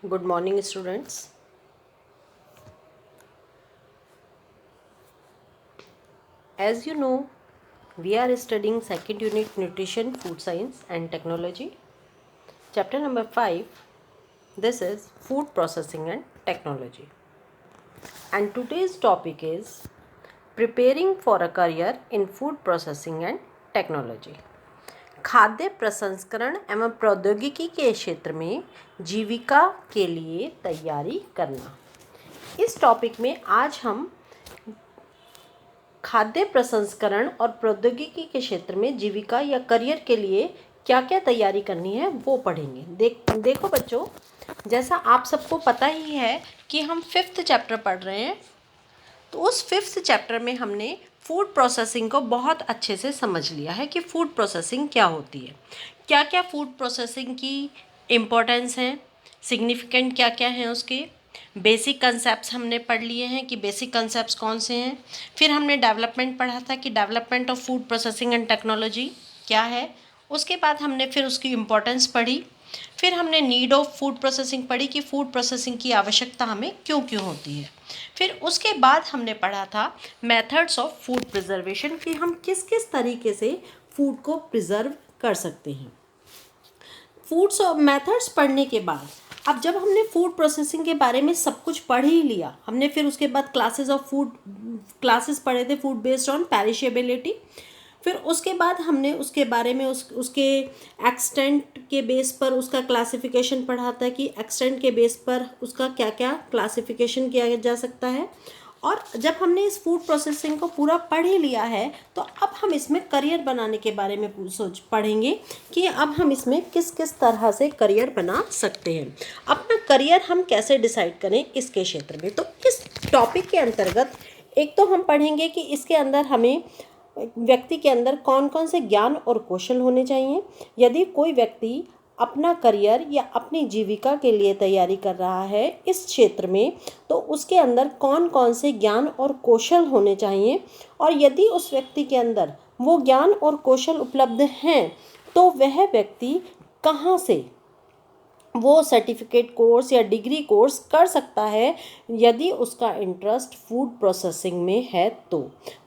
Good morning, students. As you know, we are studying second unit Nutrition, Food Science and Technology. Chapter number 5. This is Food Processing and Technology. And today's topic is Preparing for a Career in Food Processing and Technology. खाद्य प्रसंस्करण एवं प्रौद्योगिकी के क्षेत्र में जीविका के लिए तैयारी करना। इस टॉपिक में आज हम खाद्य प्रसंस्करण और प्रौद्योगिकी के क्षेत्र में जीविका या करियर के लिए क्या क्या तैयारी करनी है वो पढ़ेंगे। देखो बच्चों, जैसा आप सबको पता ही है कि हम 5th चैप्टर पढ़ रहे हैं, तो उस 5th चैप्टर में हमने फूड प्रोसेसिंग को बहुत अच्छे से समझ लिया है कि फूड प्रोसेसिंग क्या होती है, क्या क्या फूड प्रोसेसिंग की इम्पोर्टेंस है, सिग्निफिकेंट क्या क्या हैं, उसके बेसिक कंसेप्ट्स हमने पढ़ लिए हैं कि बेसिक कंसेप्ट्स कौन से हैं। फिर हमने डेवलपमेंट पढ़ा था कि development of food processing and technology क्या है। उसके बाद हमने फिर उसकी इम्पोर्टेंस पढ़ी। फिर हमने नीड ऑफ फूड प्रोसेसिंग पढ़ी कि फूड प्रोसेसिंग की आवश्यकता हमें क्यों क्यों होती है। फिर उसके बाद हमने पढ़ा था मेथड्स ऑफ फूड प्रिजर्वेशन कि हम किस किस तरीके से फूड को प्रिजर्व कर सकते हैं। फूड्स और मेथड्स पढ़ने के बाद अब जब हमने फूड प्रोसेसिंग के बारे में सब कुछ पढ़ ही लिया, हमने फिर उसके बाद क्लासेस पढ़े थे फूड बेस्ड ऑन पेरिशेबिलिटी। फिर उसके बाद हमने उसके बारे में उसके एक्सटेंट के बेस पर उसका क्लासिफिकेशन पढ़ा था कि एक्सटेंट के बेस पर उसका क्या क्या क्लासिफिकेशन किया जा सकता है। और जब हमने इस फूड प्रोसेसिंग को पूरा पढ़ ही लिया है तो अब हम इसमें करियर बनाने के बारे में पढ़ेंगे कि अब हम इसमें किस किस तरह से करियर बना सकते हैं, अपना करियर हम कैसे डिसाइड करें इसके क्षेत्र में। तो इस टॉपिक के अंतर्गत एक तो हम पढ़ेंगे कि इसके अंदर हमें व्यक्ति के अंदर कौन कौन से ज्ञान और कौशल होने चाहिए। यदि कोई व्यक्ति अपना करियर या अपनी जीविका के लिए तैयारी कर रहा है इस क्षेत्र में, तो उसके अंदर कौन कौन से ज्ञान और कौशल होने चाहिए, और यदि उस व्यक्ति के अंदर वो ज्ञान और कौशल उपलब्ध हैं तो वह व्यक्ति कहाँ से वो सर्टिफिकेट कोर्स या डिग्री कोर्स कर सकता है। यदि उसका इंटरेस्ट फूड प्रोसेसिंग में है तो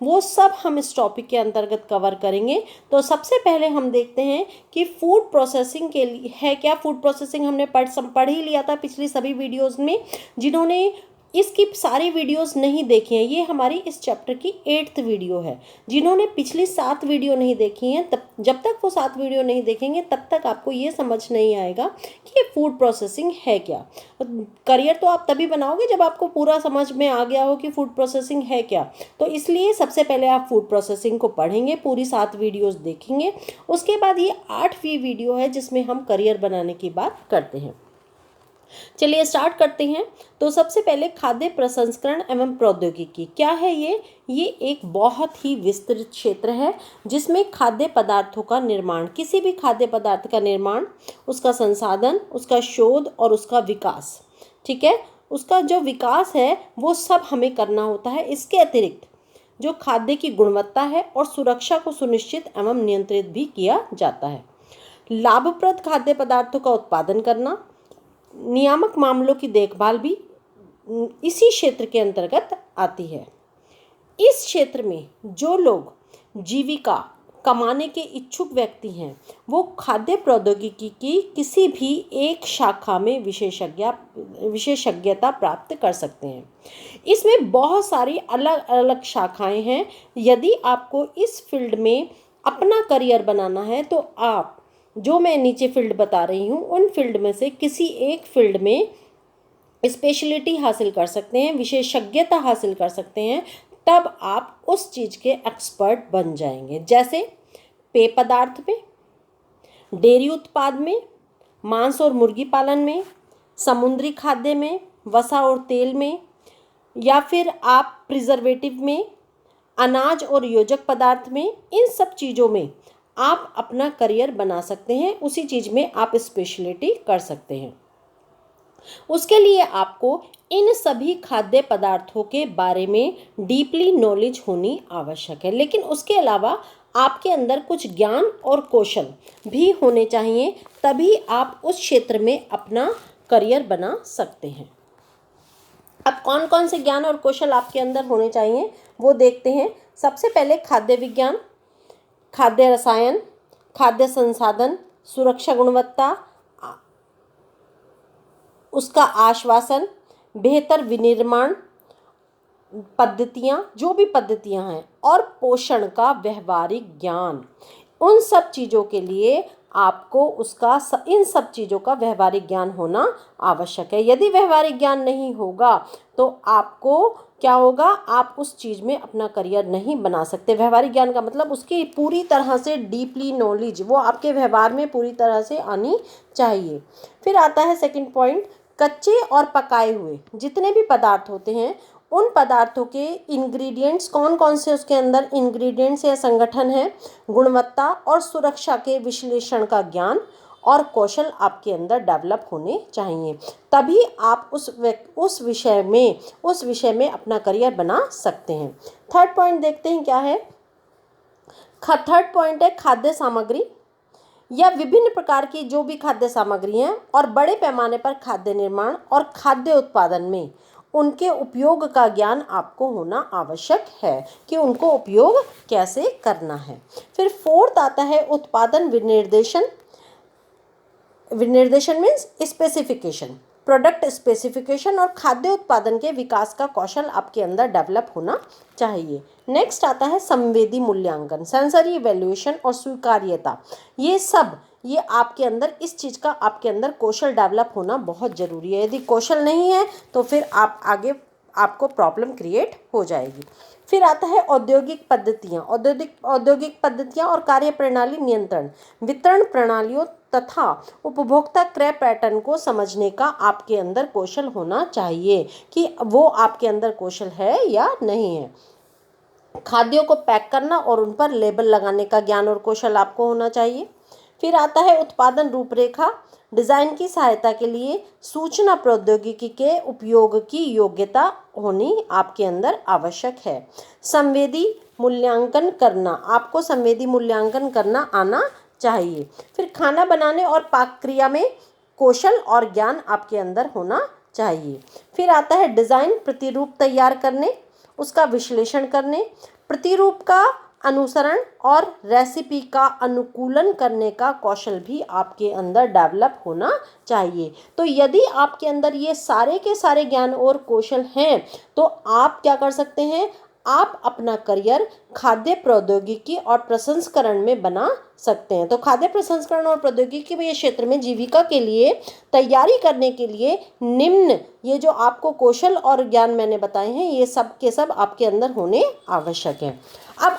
वो सब हम इस टॉपिक के अंतर्गत कवर करेंगे। तो सबसे पहले हम देखते हैं कि फूड प्रोसेसिंग के लिए है क्या। फूड प्रोसेसिंग हमने पढ़ ही लिया था पिछली सभी वीडियोज़ में। जिन्होंने इसकी सारी वीडियोस नहीं देखी हैं, ये हमारी इस चैप्टर की 8th वीडियो है। जिन्होंने पिछली 7 वीडियो नहीं देखी हैं, तब जब तक वो 7 वीडियो नहीं देखेंगे तब तक आपको ये समझ नहीं आएगा कि ये फूड प्रोसेसिंग है क्या। करियर तो आप तभी बनाओगे जब आपको पूरा समझ में आ गया हो कि फूड प्रोसेसिंग है क्या। तो इसलिए सबसे पहले आप फूड प्रोसेसिंग को पढ़ेंगे, पूरी 7 वीडियोज़ देखेंगे। उसके बाद ये 8वीं वीडियो है जिसमें हम करियर बनाने की बात करते हैं। चलिए स्टार्ट करते हैं। तो सबसे पहले खाद्य प्रसंस्करण एवं प्रौद्योगिकी क्या है। ये एक बहुत ही विस्तृत क्षेत्र है जिसमें खाद्य पदार्थों का निर्माण, किसी भी खाद्य पदार्थ का निर्माण, उसका संसाधन, उसका शोध और उसका विकास, ठीक है, उसका जो विकास है वो सब हमें करना होता है। इसके अतिरिक्त जो खाद्य की गुणवत्ता है और सुरक्षा को सुनिश्चित एवं नियंत्रित भी किया जाता है। लाभप्रद खाद्य पदार्थों का उत्पादन करना, नियामक मामलों की देखभाल भी इसी क्षेत्र के अंतर्गत आती है। इस क्षेत्र में जो लोग जीविका कमाने के इच्छुक व्यक्ति हैं वो खाद्य प्रौद्योगिकी की किसी भी एक शाखा में विशेषज्ञता प्राप्त कर सकते हैं। इसमें बहुत सारी अलग अलग शाखाएं हैं। यदि आपको इस फील्ड में अपना करियर बनाना है तो आप जो मैं नीचे फील्ड बता रही हूँ उन फील्ड में से किसी एक फील्ड में स्पेशलिटी हासिल कर सकते हैं, विशेषज्ञता हासिल कर सकते हैं, तब आप उस चीज़ के एक्सपर्ट बन जाएंगे। जैसे पेय पदार्थ में, डेयरी उत्पाद में, मांस और मुर्गी पालन में, समुद्री खाद्य में, वसा और तेल में, या फिर आप प्रिजर्वेटिव में, अनाज और योजक पदार्थ में, इन सब चीज़ों में आप अपना करियर बना सकते हैं। उसी चीज़ में आप स्पेशलिटी कर सकते हैं। उसके लिए आपको इन सभी खाद्य पदार्थों के बारे में डीपली नॉलेज होनी आवश्यक है, लेकिन उसके अलावा आपके अंदर कुछ ज्ञान और कौशल भी होने चाहिए, तभी आप उस क्षेत्र में अपना करियर बना सकते हैं। अब कौन कौन से ज्ञान और कौशल आपके अंदर होने चाहिए वो देखते हैं। सबसे पहले खाद्य विज्ञान, खाद्य रसायन, खाद्य संसाधन, सुरक्षा गुणवत्ता, उसका आश्वासन, बेहतर विनिर्माण पद्धतियाँ, जो भी पद्धतियाँ हैं, और पोषण का व्यवहारिक ज्ञान। उन सब चीज़ों के लिए आपको इन सब चीज़ों का व्यवहारिक ज्ञान होना आवश्यक है। यदि व्यवहारिक ज्ञान नहीं होगा तो आपको क्या होगा, आप उस चीज़ में अपना करियर नहीं बना सकते। व्यवहारिक ज्ञान का मतलब उसकी पूरी तरह से डीपली नॉलेज वो आपके व्यवहार में पूरी तरह से आनी चाहिए। फिर आता है सेकंड पॉइंट, कच्चे और पकाए हुए जितने भी पदार्थ होते हैं उन पदार्थों के इंग्रेडिएंट्स कौन कौन से उसके अंदर इंग्रेडिएंट्स या संगठन है, गुणवत्ता और सुरक्षा के विश्लेषण का ज्ञान और कौशल आपके अंदर डेवलप होने चाहिए। तभी आप उस विषय में अपना करियर बना सकते हैं। थर्ड पॉइंट देखते हैं क्या है। थर्ड पॉइंट है खाद्य सामग्री या विभिन्न प्रकार की जो भी खाद्य सामग्री हैं और बड़े पैमाने पर खाद्य निर्माण और खाद्य उत्पादन में उनके उपयोग का ज्ञान आपको होना आवश्यक है कि उनको उपयोग कैसे करना है। फिर फोर्थ आता है उत्पादन विनिर्देशन। विनिर्देशन मीन्स स्पेसिफिकेशन, प्रोडक्ट स्पेसिफिकेशन और खाद्य उत्पादन के विकास का कौशल आपके अंदर डेवलप होना चाहिए। नेक्स्ट आता है संवेदी मूल्यांकन, सेंसरी इवैल्यूएशन और स्वीकार्यता। ये आपके अंदर इस चीज़ का आपके अंदर कौशल डेवलप होना बहुत ज़रूरी है। यदि कौशल नहीं है तो फिर आपको प्रॉब्लम क्रिएट हो जाएगी। फिर आता है औद्योगिक पद्धतियाँ और कार्यप्रणाली नियंत्रण, वितरण प्रणालियों तथा उपभोक्ता क्रय पैटर्न को समझने का आपके अंदर कौशल होना चाहिए कि वो आपके अंदर कौशल है या नहीं है। खाद्यों को पैक करना और उन पर लेबल लगाने का ज्ञान और कौशल आपको होना चाहिए। फिर आता है उत्पादन रूपरेखा, डिज़ाइन की सहायता के लिए सूचना प्रौद्योगिकी के उपयोग की योग्यता होनी आपके अंदर आवश्यक है। आपको संवेदी मूल्यांकन करना आना चाहिए। फिर खाना बनाने और पाक क्रिया में कौशल और ज्ञान आपके अंदर होना चाहिए। फिर आता है डिज़ाइन, प्रतिरूप तैयार करने, उसका विश्लेषण करने, प्रतिरूप का अनुसरण और रेसिपी का अनुकूलन करने का कौशल भी आपके अंदर डेवलप होना चाहिए। तो यदि आपके अंदर ये सारे के सारे ज्ञान और कौशल हैं तो आप क्या कर सकते हैं, आप अपना करियर खाद्य प्रौद्योगिकी और प्रसंस्करण में बना सकते हैं। तो खाद्य प्रसंस्करण और प्रौद्योगिकी के क्षेत्र में जीविका के लिए तैयारी करने के लिए निम्न ये जो आपको कौशल और ज्ञान मैंने बताए हैं ये सब के सब आपके अंदर होने आवश्यक हैं। अब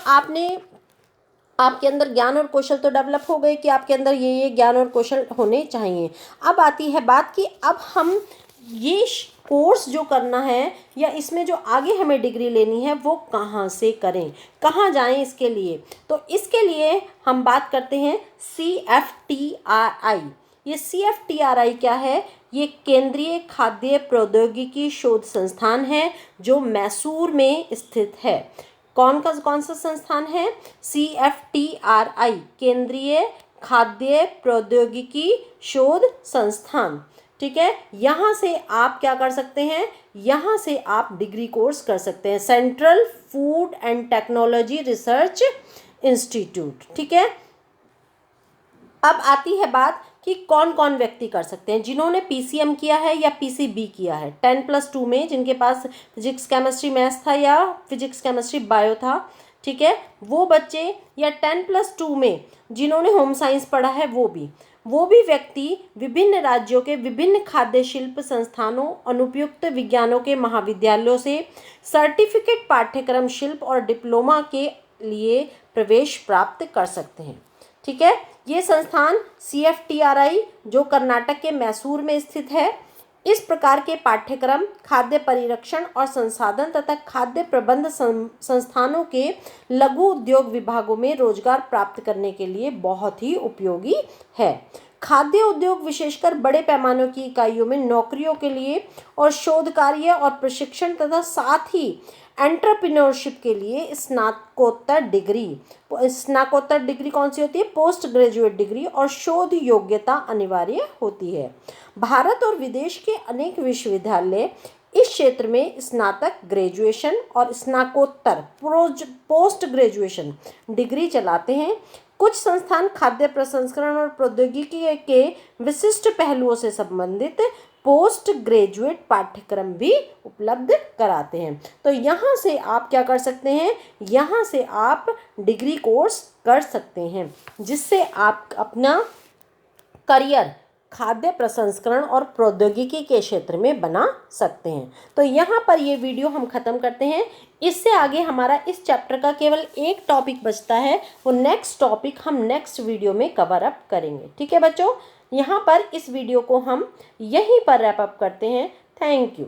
आपके अंदर ज्ञान और कौशल तो डेवलप हो गए कि आपके अंदर ये ज्ञान और कौशल होने चाहिए। अब आती है बात कि अब हम ये कोर्स जो करना है या इसमें जो आगे हमें डिग्री लेनी है वो कहाँ से करें, कहाँ जाएं इसके लिए। तो इसके लिए हम बात करते हैं CFTRI। ये CFTRI क्या है, ये केंद्रीय खाद्य प्रौद्योगिकी शोध संस्थान है जो मैसूर में स्थित है। कौन सा संस्थान है, CFTRI, केंद्रीय खाद्य प्रौद्योगिकी शोध संस्थान। ठीक है, यहाँ से आप क्या कर सकते हैं, यहाँ से आप डिग्री कोर्स कर सकते हैं, central food and technology research institute. ठीक है, अब आती है बात कि कौन कौन व्यक्ति कर सकते हैं। जिन्होंने PCM किया है या PCB किया है 10+2 में, जिनके पास फिजिक्स केमिस्ट्री मैथ्स था या फिजिक्स केमिस्ट्री बायो था, ठीक है, वो बच्चे, या 10+2 में जिन्होंने होम साइंस पढ़ा है वो भी व्यक्ति विभिन्न राज्यों के विभिन्न खाद्य शिल्प संस्थानों, अनुपयुक्त विज्ञानों के महाविद्यालयों से सर्टिफिकेट पाठ्यक्रम शिल्प और डिप्लोमा के लिए प्रवेश प्राप्त कर सकते हैं। ठीक है, ये संस्थान CFTRI जो कर्नाटक के मैसूर में स्थित है, इस प्रकार के पाठ्यक्रम खाद्य परिरक्षण और संसाधन तथा खाद्य प्रबंध संस्थानों के लघु उद्योग विभागों में रोजगार प्राप्त करने के लिए बहुत ही उपयोगी है। खाद्य उद्योग विशेषकर बड़े पैमाने की इकाइयों में नौकरियों के लिए और शोध कार्य और प्रशिक्षण तथा साथ ही एंटरप्रेन्योरशिप के लिए स्नातकोत्तर डिग्री कौन सी होती है, पोस्ट ग्रेजुएट डिग्री और शोध योग्यता अनिवार्य होती है। भारत और विदेश के अनेक विश्वविद्यालय इस क्षेत्र में स्नातक, ग्रेजुएशन और स्नातकोत्तर पोस्ट ग्रेजुएशन डिग्री चलाते हैं। कुछ संस्थान खाद्य प्रसंस्करण और प्रौद्योगिकी के विशिष्ट पहलुओं से संबंधित पोस्ट ग्रेजुएट पाठ्यक्रम भी उपलब्ध कराते हैं। तो यहाँ से आप क्या कर सकते हैं, यहाँ से आप डिग्री कोर्स कर सकते हैं, जिससे आप अपना करियर खाद्य प्रसंस्करण और प्रौद्योगिकी के क्षेत्र में बना सकते हैं। तो यहाँ पर ये वीडियो हम ख़त्म करते हैं। इससे आगे हमारा इस चैप्टर का केवल एक टॉपिक बचता है, वो नेक्स्ट टॉपिक हम नेक्स्ट वीडियो में कवर अप करेंगे। ठीक है बच्चों, यहाँ पर इस वीडियो को हम यहीं पर रैप अप करते हैं। Thank you.